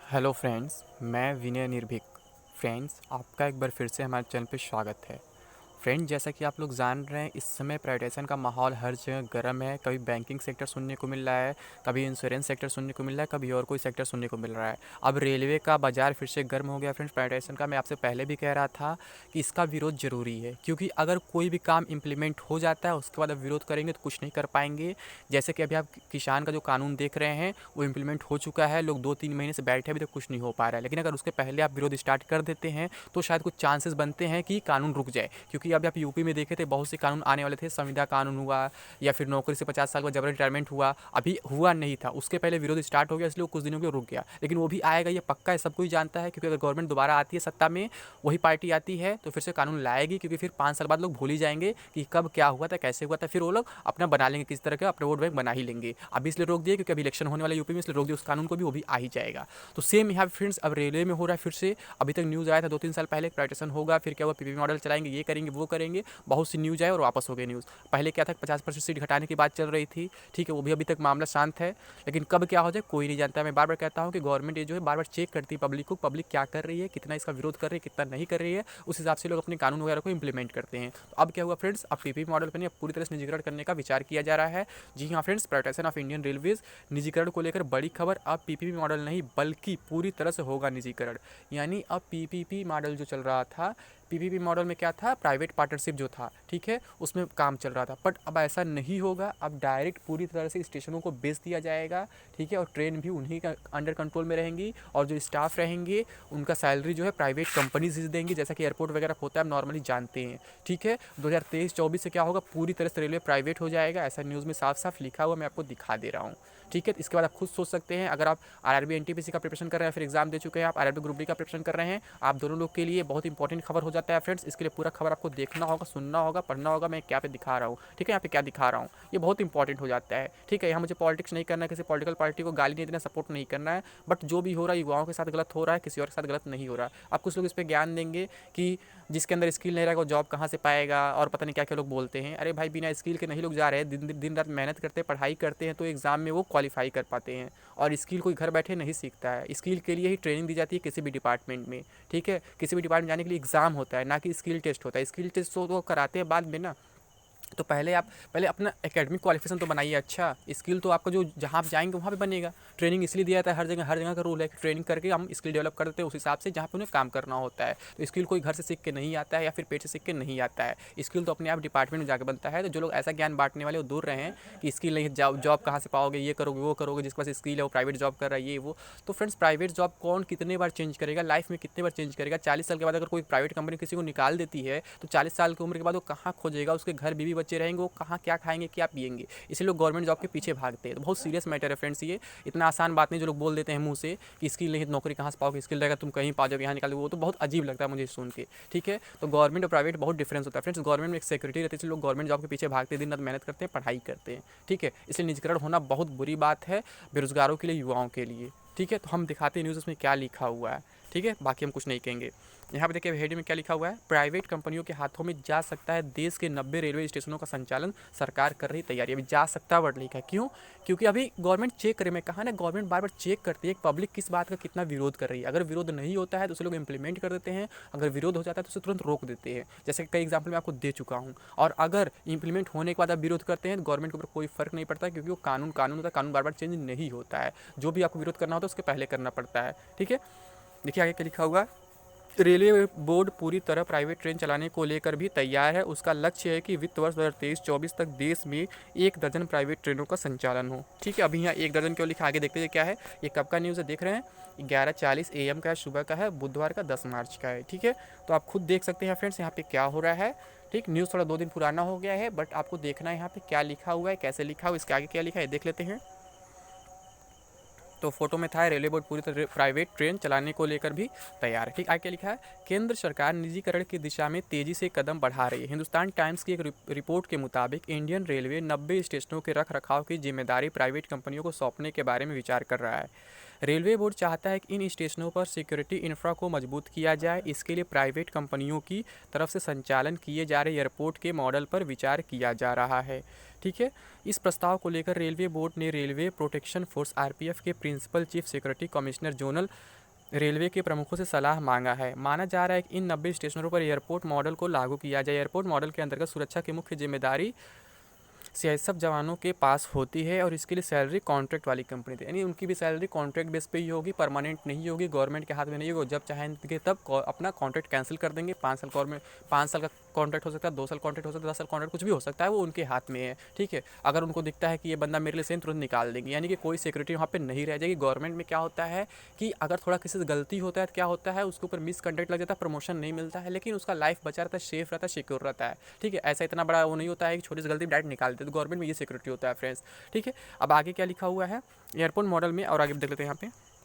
Hello friends, मैं विनय निर्भीक। Friends, आपका एक बार फिर से हमारे चैनल पे स्वागत है। फ्रेंड, जैसा कि आप लोग जान रहे हैं, इस समय प्राइवेटाइजेशन का माहौल हर जगह गर्म है। कभी बैंकिंग सेक्टर सुनने को मिल रहा है, कभी इंश्योरेंस सेक्टर सुनने को मिल रहा है, कभी और कोई सेक्टर सुनने को मिल रहा है। अब रेलवे का बाजार फिर से गर्म हो गया फ्रेंड्स प्राइवेटाइजेशन का। मैं आपसे पहले भी कह रहा था कि इसका विरोध ज़रूरी है, क्योंकि अगर कोई भी काम इम्प्लीमेंट हो जाता है उसके बाद अब विरोध करेंगे तो कुछ नहीं कर पाएंगे। जैसे कि अभी आप किसान का जो कानून देख रहे हैं वो इम्प्लीमेंट हो चुका है, लोग 2-3 महीने से बैठे अभी तक कुछ नहीं हो पा रहा है। लेकिन अगर उसके पहले आप विरोध स्टार्ट कर देते हैं तो शायद कुछ चांसेस बनते हैं कि कानून रुक जाए। क्योंकि अभी आप यूपी में देखे थे, बहुत से कानून आने वाले थे, संविदा कानून हुआ या फिर नौकरी से 50 साल बाद जबरन रिटायरमेंट हुआ, अभी हुआ नहीं था, उसके पहले विरोध स्टार्ट हो गया, इसलिए वो कुछ दिनों के लिए रुक गया। लेकिन वो भी आएगा, ये पक्का है, सब कोई जानता है। क्योंकि अगर गवर्नमेंट दोबारा आती है सत्ता में, वही पार्टी आती है, तो फिर से कानून लाएगी। क्योंकि फिर 5 साल बाद लोग भूल ही जाएंगे कि कब क्या हुआ था, कैसे हुआ था। फिर वो लोग अपना बना लेंगे, किस तरह का अपना वोट बैंक बना ही लेंगे। अभी इसलिए रोक दिए क्योंकि अभी इलेक्शन होने वाला यूपी में, इसलिए रोक दिया उस कानून को भी, वो भी आ ही जाएगा। तो सेम यहाँ फ्रेंड्स अब रेलवे में हो रहा है फिर से। अभी तक न्यूज़ आया था 2-3 साल पहले प्राइवेटाइजेशन होगा, फिर क्या हुआ, पीपीपी मॉडल चलाएंगे, ये करेंगे, वो करेंगे, बहुत सी न्यूज़ आए और वापस हो गई न्यूज़। पहले क्या था, 50% सीट घटाने की बात चल रही थी, ठीक है, वो भी अभी तक मामला शांत है। लेकिन कब क्या हो जाए कोई नहीं जानता। मैं बार बार कहता हूँ कि गवर्नमेंट ये जो है बार बार चेक करती है पब्लिक को, पब्लिक क्या कर रही है, कितना इसका विरोध कर रही है, कितना नहीं कर रही है, उस हिसाब से लोग अपने कानून वगैरह को इंप्लीमेंट करते हैं। तो अब क्या हुआ फ्रेंड्स, अब पीपीपी मॉडल पर नहीं, अब पूरी तरह से निजीकरण करने का विचार किया जा रहा है। जी हाँ friends, privatisation of Indian railways, निजीकरण को लेकर बड़ी खबर। अब पीपीपी मॉडल नहीं बल्कि पूरी तरह से होगा निजीकरण। यानी अब पीपीपी मॉडल जो चल रहा था, पीपीपी मॉडल में क्या था, प्राइवेट पार्टनरशिप जो था, ठीक है, उसमें काम चल रहा था। बट अब ऐसा नहीं होगा, अब डायरेक्ट पूरी तरह से स्टेशनों को बेच दिया जाएगा, ठीक है, और ट्रेन भी उन्हीं का अंडर कंट्रोल में रहेंगी। और जो स्टाफ रहेंगे उनका सैलरी जो है प्राइवेट कंपनीज देंगी, जैसा कि एयरपोर्ट वगैरह होता है, आप नॉर्मली जानते हैं, ठीक है। 2023-24 से क्या होगा, पूरी तरह से रेलवे प्राइवेट हो जाएगा, ऐसा न्यूज़ में साफ साफ लिखा हुआ, मैं आपको दिखा दे रहा हूँ, ठीक है। इसके बाद आप खुद सोच सकते हैं, अगर आप आरआरबी एनटीपीसी का प्रिपरेशन कर रहे हैं, फिर एग्जाम दे चुके हैं, आप आरआरबी ग्रुप डी का प्रिपरेशन कर रहे हैं, आप दोनों लोग के लिए बहुत इंपॉर्टेंट खबर हो जाता है फ्रेंड्स। इसके लिए पूरा खबर आपको देखना होगा, सुनना होगा, पढ़ना होगा। मैं क्या पे दिखा रहा हूँ, ठीक है, यहाँ पे क्या दिखा रहा हूँ, ये बहुत इंपॉर्टेंट हो जाता है, ठीक है। यहाँ मुझे पॉलिटिक्स नहीं करना है, किसी पॉलिटिकल पार्टी को गाली नहीं देना, सपोर्ट नहीं करना है। बट जो भी हो रहा है युवाओं के साथ गलत हो रहा है, किसी और के साथ गलत नहीं हो रहा है। आप कुछ लोग इस पर ज्ञान देंगे कि जिसके अंदर स्किल नहीं रहेगा वो जॉब कहाँ से पाएगा, और पता नहीं क्या क्या लोग बोलते हैं। अरे भाई, बिना स्किल के नहीं लोग जा रहे हैं, दिन रात मेहनत करते हैं, पढ़ाई करते हैं, तो एग्जाम में वो क्वालिफाई कर पाते हैं। और स्किल कोई घर बैठे नहीं सीखता है, स्किल के लिए ही ट्रेनिंग दी जाती है किसी भी डिपार्टमेंट में, ठीक है। किसी भी डिपार्टमेंट जाने के लिए एग्जाम होता है, ना कि स्किल टेस्ट होता है। स्किल टेस्ट तो वो कराते हैं बाद में ना। तो पहले अपना एकेडमिक क्वालिफिकेशन तो बनाइए। अच्छा, स्किल तो आपका जो जहाँ आप जाएंगे वहाँ पे बनेगा। ट्रेनिंग इसलिए दिया जाता है, हर जगह का रूल है कि ट्रेनिंग करके हम स्किल डेवलप कर देते हैं उस हिसाब से जहाँ पे उन्हें काम करना होता है। तो स्किल कोई घर से सीख के नहीं आता है या फिर पेट से सीख के नहीं आता है। स्किल तो अपने आप डिपार्टमेंट में जाकर बनता है। तो जो लोग ऐसा ज्ञान बांटने वाले वो दूर रहे हैं कि स्किल नहीं, जॉब कहाँ से पाओगे, ये करोगे वो करोगे, जिसके पास स्किल है वो प्राइवेट जॉब कर रहा है, ये वो। तो फ्रेंड्स, प्राइवेट जॉब कौन कितने बार चेंज करेगा लाइफ में, कितने बार चेंज करेगा? 40 साल के बाद अगर कोई प्राइवेट कंपनी किसी को निकाल देती है तो 40 साल की उम्र के बाद वो कहाँ खोजेगा? उसके घर बीवी बच्चे रहेंगे, वो कहाँ क्या खाएंगे, क्या पिएंगे? इसलिए लोग गवर्नमेंट जॉब के पीछे भागते हैं। तो बहुत सीरियस मैटर है फ्रेंड्स ये। इतना आसान बात नहीं जो लोग बोल देते हैं मुंह से कि स्किल नहीं, नौकरी कहाँ से पाओगे, स्किल रहेगा तुम कहीं पा जाओगे, यहाँ निकाल, वो तो बहुत अजीब लगता है मुझे सुन के, ठीक है। तो गवर्नमेंट और प्राइवेट बहुत डिफरेंस होता है फ्रेंड्स। गवर्नमेंट में एक सिक्योरिटी रहती है, इसलिए लोग गवर्नमेंट जॉब के पीछे भागते हैं, दिन रात मेहनत करते हैं, पढ़ाई करते हैं, ठीक है। इसलिए निजीकरण होना बहुत बुरी बात है बेरोजगारों के लिए, युवाओं के लिए, ठीक है। तो हम दिखाते हैं न्यूज़ उसमें क्या लिखा हुआ है, ठीक है, बाकी हम कुछ नहीं कहेंगे। यहाँ पे देखिए हेड में क्या लिखा हुआ है, प्राइवेट कंपनियों के हाथों में जा सकता है देश के 90 रेलवे स्टेशनों का संचालन, सरकार कर रही तैयारी। अभी जा सकता है वर्ड लिखा है, क्यों? क्योंकि अभी गवर्नमेंट चेक करे, मैं कहा ना, गवर्नमेंट बार बार चेक करती है पब्लिक किस बात का कितना विरोध कर रही है। अगर विरोध नहीं होता है तो उसे लोग इंप्लीमेंट कर देते हैं, अगर विरोध हो जाता है तो उसे तुरंत रोक देते हैं। जैसे कई एग्जाम्पल मैं आपको दे चुका हूँ। और अगर इंप्लीमेंट होने के बाद आप विरोध करते हैं तो गवर्नमेंट के ऊपर कोई फर्क नहीं पड़ता, क्योंकि वो कानून कानून होता है, कानून बार बार चेंज नहीं होता है। जो भी आपको विरोध करना होता है उसके पहले करना पड़ता है, ठीक है। देखिए आगे क्या लिखा हुआ है, रेलवे बोर्ड पूरी तरह प्राइवेट ट्रेन चलाने को लेकर भी तैयार है। उसका लक्ष्य है कि वित्त वर्ष 2023-24 तक देश में 1 दर्जन प्राइवेट ट्रेनों का संचालन हो, ठीक है। अभी यहाँ 1 दर्जन क्यों लिखा, आगे देखते हैं क्या है। ये कब का न्यूज़ है देख रहे हैं, 11:40 AM का है, सुबह का है, बुधवार का 10 मार्च का है, ठीक है। तो आप खुद देख सकते हैं फ्रेंड्स यहाँ पे क्या हो रहा है, ठीक। न्यूज़ थोड़ा 2 दिन पुराना हो गया है, बट आपको देखना है यहाँ पे क्या लिखा हुआ है, कैसे लिखा हुआ है, इसके आगे क्या लिखा है देख लेते हैं। तो फोटो में था रेलवे बोर्ड पूरी तरह प्राइवेट ट्रेन चलाने को लेकर भी तैयार है, ठीक। आगे क्या लिखा है, केंद्र सरकार निजीकरण की दिशा में तेजी से कदम बढ़ा रही है। हिंदुस्तान टाइम्स की एक रिपोर्ट के मुताबिक इंडियन रेलवे 90 स्टेशनों के रख रखाव की जिम्मेदारी प्राइवेट कंपनियों को सौंपने के बारे में विचार कर रहा है। रेलवे बोर्ड चाहता है कि इन स्टेशनों पर सिक्योरिटी इंफ्रा को मजबूत किया जाए। इसके लिए प्राइवेट कंपनियों की तरफ से संचालन किए जा रहे एयरपोर्ट के मॉडल पर विचार किया जा रहा है, ठीक है। इस प्रस्ताव को लेकर रेलवे बोर्ड ने रेलवे प्रोटेक्शन फोर्स आरपीएफ के principal chief security commissioner zonal railway के प्रमुखों से सलाह मांगा है। माना जा रहा है कि इन 90 स्टेशनों पर एयरपोर्ट मॉडल को लागू किया जाए। एयरपोर्ट मॉडल के अंतर्गत सुरक्षा की मुख्य जिम्मेदारी सीआईएसएफ जवानों के पास होती है और इसके लिए सैलरी कॉन्ट्रैक्ट वाली कंपनी थी, यानी उनकी भी सैलरी कॉन्ट्रैक्ट बेस पे ही होगी, परमानेंट नहीं होगी, गवर्नमेंट के हाथ में नहीं होगी। जब चाहेंगे तब अपना कॉन्ट्रैक्ट कैंसिल कर देंगे। 5 साल गवर्नमेंट, 5 साल का कॉन्ट्रैक्ट हो सकता है, 2 साल कॉन्ट्रैक्ट हो सकता है, 10 साल कॉन्ट्रैक्ट, कुछ भी हो सकता है, वो उनके हाथ में है। ठीक है, अगर उनको दिखता है कि ये बंदा मेरे लिए सही, तुरंत निकाल देंगे, यानी कि कोई सिक्योरिटी वहाँ पे नहीं रह जाएगी। गवर्नमेंट में क्या होता है कि अगर थोड़ा किसी से गलती होता है तो क्या होता है, उसके ऊपर मिसकंडक्ट लग जाता है, प्रमोशन नहीं मिलता है, लेकिन उसका लाइफ बचा रहता है, सेफ रहता है, सिक्योर रहता है। ठीक है, ऐसा इतना बड़ा वो नहीं होता है कि छोटी सी गलती डायरेक्ट निकाल देते, तो गवर्नमेंट में ये सिक्योरिटी होता है फ्रेंड्स। ठीक है, अब आगे क्या लिखा हुआ है एयरपोर्ट मॉडल में, और आगे देख लेते हैं यहाँ पे।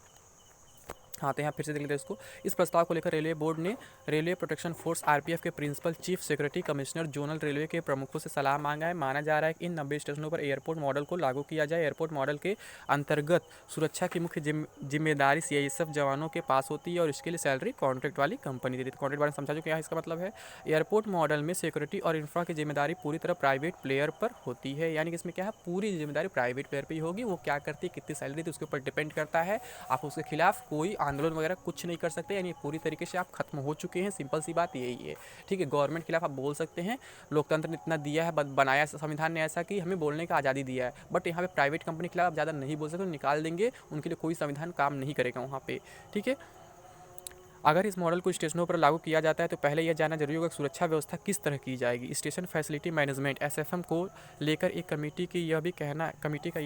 हाँ, तो यहाँ फिर से देख लेते हैं इसको। इस प्रस्ताव को लेकर रेलवे बोर्ड ने रेलवे प्रोटेक्शन फोर्स आरपीएफ के principal chief secretary commissioner zonal railway के प्रमुखों से सलाह मांगा है। माना जा रहा है कि इन 90 स्टेशनों पर एयरपोर्ट मॉडल को लागू किया जाए। एयरपोर्ट मॉडल के अंतर्गत सुरक्षा की मुख्य जिम्मेदारी सीआईएसएफ जवानों के पास होती है और इसके लिए सैलरी कॉन्ट्रैक्ट वाली कंपनी देती है। कॉन्ट्रैक्ट वाले समझा जो क्या है इसका मतलब है। एयरपोर्ट मॉडल में सिक्योरिटी और इंफ्रा की जिम्मेदारी पूरी तरह प्राइवेट प्लेयर पर होती है, यानी कि इसमें क्या है, पूरी जिम्मेदारी प्राइवेट प्लेयर पर ही होगी। वो क्या करती है, कितनी सैलरी थी, उसके ऊपर डिपेंड करता है। आप उसके खिलाफ कोई आंदोलन वगैरह कुछ नहीं कर सकते, यानी पूरी तरीके से आप खत्म हो चुके हैं। सिंपल सी बात यही है। ठीक है, गवर्नमेंट के खिलाफ आप बोल सकते हैं, लोकतंत्र ने इतना दिया है, बनाया संविधान ने ऐसा कि हमें बोलने का आज़ादी दिया है, बट यहाँ पे प्राइवेट कंपनी के खिलाफ आप ज़्यादा नहीं बोल सकते, निकाल देंगे, उनके लिए कोई संविधान काम नहीं करेगा वहाँ पे। ठीक है, अगर इस मॉडल को स्टेशनों पर लागू किया जाता है तो पहले यह जानना जरूरी होगा कि सुरक्षा व्यवस्था किस तरह की जाएगी। स्टेशन फैसिलिटी मैनेजमेंट एसएफएम को लेकर एक कमेटी का यह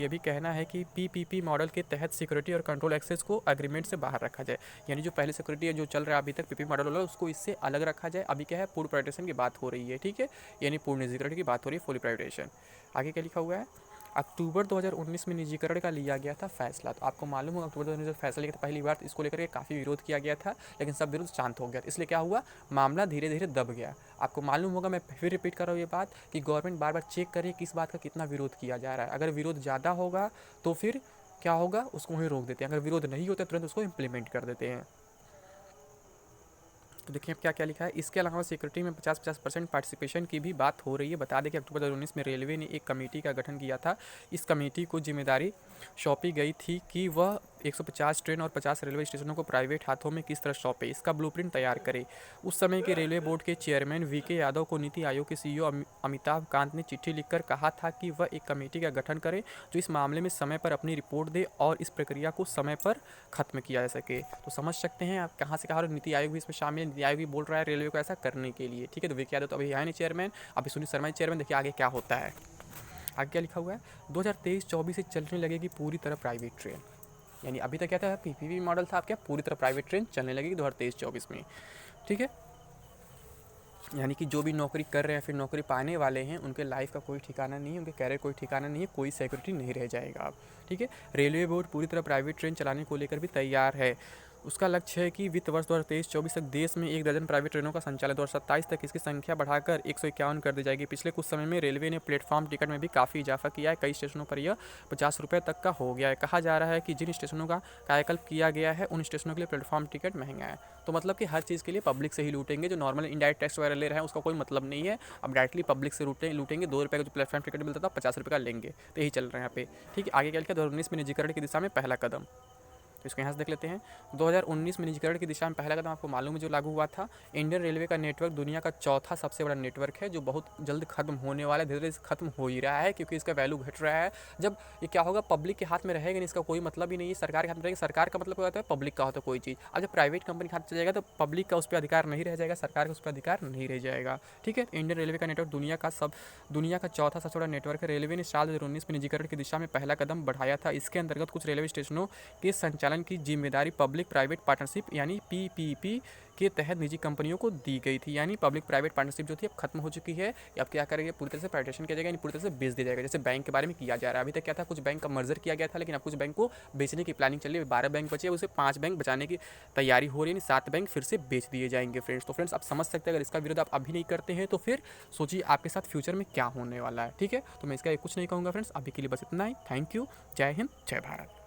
भी कहना है कि पीपीपी मॉडल के तहत सिक्योरिटी और कंट्रोल एक्सेस को एग्रीमेंट से बाहर रखा जाए, यानी जो पहले सिक्योरिटी है जो चल रहा है अभी तक पीपीपी मॉडल वाला, उसको इससे अलग रखा जाए। अभी क्या है, पूर्ण प्राइवेटाइजेशन की बात हो रही है। ठीक है, यानी पूर्ण निजीकरण की बात हो रही है, फुली प्राइवेटाइजेशन। आगे क्या लिखा हुआ है, अक्टूबर 2019 में निजीकरण का लिया गया था फैसला। तो आपको मालूम होगा अक्टूबर 2019 में फैसला लिया था पहली बार, तो इसको लेकर के काफ़ी विरोध किया गया था, लेकिन सब विरोध शांत हो गया। इसलिए क्या हुआ, मामला धीरे धीरे दब गया। आपको मालूम होगा, मैं फिर रिपीट कर रहा हूँ ये बात, कि गवर्नमेंट बार बार चेक करे किस बात का कितना विरोध किया जा रहा है। अगर विरोध ज़्यादा होगा तो फिर क्या होगा, उसको वहीं रोक देते हैं। अगर विरोध नहीं होता तुरंत उसको इम्प्लीमेंट कर देते हैं। तो देखिए अब क्या क्या लिखा है। इसके अलावा सिक्योरिटी में 50% पार्टिसिपेशन की भी बात हो रही है। बता दें कि अक्टूबर 2019 में रेलवे ने एक कमेटी का गठन किया था। इस कमेटी को जिम्मेदारी सौंपी गई थी कि वह 150 ट्रेन और 50 रेलवे स्टेशनों को प्राइवेट हाथों में किस तरह सौंपे, इसका ब्लूप्रिंट तैयार करे। उस समय के रेलवे बोर्ड के चेयरमैन वीके यादव को नीति आयोग के सीईओ अमिताभ कांत ने चिट्ठी लिखकर कहा था कि वह एक कमेटी का गठन करे जो इस मामले में समय पर अपनी रिपोर्ट दे और इस प्रक्रिया को समय पर खत्म किया जा सके। तो समझ सकते हैं आप कहाँ से कहा, नीति आयोग भी इसमें शामिल है। नीति आयोग भी बोल रहा है रेलवे को ऐसा करने के लिए। ठीक है, तो वीके यादव तो अभी है नहीं चेयरमैन, अभी सुनील शर्मा चेयरमैन। देखिए आगे क्या होता है। आगे क्या लिखा हुआ है, 2023-24 से चलने लगेगी पूरी तरह प्राइवेट ट्रेन, यानी अभी तक क्या था, पीपीपी मॉडल था, आप क्या पूरी तरह प्राइवेट ट्रेन चलने लगेगी 2023-24 में। ठीक है, यानी कि जो भी नौकरी कर रहे हैं फिर नौकरी पाने वाले हैं, उनके लाइफ का कोई ठिकाना नहीं है, उनके कैरियर कोई ठिकाना नहीं है, कोई सिक्योरिटी नहीं रह जाएगा आप। ठीक है, रेलवे बोर्ड पूरी तरह प्राइवेट ट्रेन चलाने को लेकर भी तैयार है। उसका लक्ष्य है कि वित्त वर्ष 2023-24 तक देश में 1 दर्जन प्राइवेट ट्रेनों का संचालन, 2027 तक इसकी संख्या बढ़ाकर 151 कर दी जाएगी। पिछले कुछ समय में रेलवे ने प्लेटफॉर्म टिकट में भी काफ़ी इजाफा किया है। कई स्टेशनों पर यह 50 रुपये तक का हो गया है। कहा जा रहा है कि जिन स्टेशनों का कायाकल्प किया गया है उन स्टेशनों के लिए प्लेटफॉर्म टिकट महंगा है। तो मतलब कि हर चीज़ के लिए पब्लिक से ही लूटेंगे। जो नॉर्मल इंडायरेक्ट टैक्स वगैरह ले रहे हैं उसका कोई मतलब नहीं है। अब डायरेक्टली पब्लिक से लूटेंगे। 2 रुपये का जो प्लेटफॉर्म टिकट मिलता था 50 रुपये का लेंगे। तो यही चल रहा है यहाँ पे। ठीक है, आगे क्या लिखा, 2019 में निजीकरण की दिशा में पहला कदम। तो इसको यहाँ से देख लेते हैं। 2019 में निजीकरण की दिशा में पहला कदम आपको मालूम है जो लागू हुआ था। इंडियन रेलवे का नेटवर्क दुनिया का चौथा सबसे बड़ा नेटवर्क है जो बहुत जल्द खत्म होने वाला है। धीरे धीरे खत्म हो ही रहा है क्योंकि इसका वैल्यू घट रहा है। जब ये क्या होगा, पब्लिक के हाथ में रहेगा नहीं, इसका कोई मतलब ही नहीं है। सरकार के हाथ में रहेगा। सरकार का मतलब क्या होता है, पब्लिक का होता है कोई चीज़। अब जब प्राइवेट कंपनी के हाथ चल जाएगा तो पब्लिक का उस पर अधिकार नहीं रह जाएगा, सरकार का उस पर अधिकार नहीं रह जाएगा। ठीक है, इंडियन रेलवे का नेटवर्क दुनिया का चौथा सबसे बड़ा नेटवर्क है। रेलवे ने साल 2019 में निजीकरण की दिशा में पहला कदम बढ़ाया था। इसके अंतर्गत कुछ रेलवे स्टेशनों के संचालन की जिम्मेदारी पब्लिक प्राइवेट पार्टनरशिप यानी पीपीपी के तहत निजी कंपनियों को दी गई थी। यानी पब्लिक प्राइवेट पार्टनरशिप जो थी अब खत्म हो चुकी है। अब क्या करेंगे, पूरी तरह से प्राइवेटाइजेशन किया जाएगा, यानी पूरी तरह से बेच दिया जाएगा। जैसे बैंक के बारे में किया जा रहा है। अभी तक क्या था, कुछ बैंक का मर्जर किया गया था, लेकिन अब कुछ बैंक को बेचने की प्लानिंग चल रही है। 12 बैंक बचे, उसे 5 बैंक बचाने की तैयारी हो रही है, 7 बैंक फिर से बेच दिए जाएंगे फ्रेंड्स। तो फ्रेंड्स आप समझ सकते हैं, अगर इसका विरोध आप अभी नहीं करते हैं तो फिर सोचिए आपके साथ फ्यूचर में क्या होने वाला है। ठीक है, तो मैं इसका कुछ नहीं कहूँगा फ्रेंड्स। अभी के लिए बस इतना ही। Thank you. जय हिंद, जय भारत।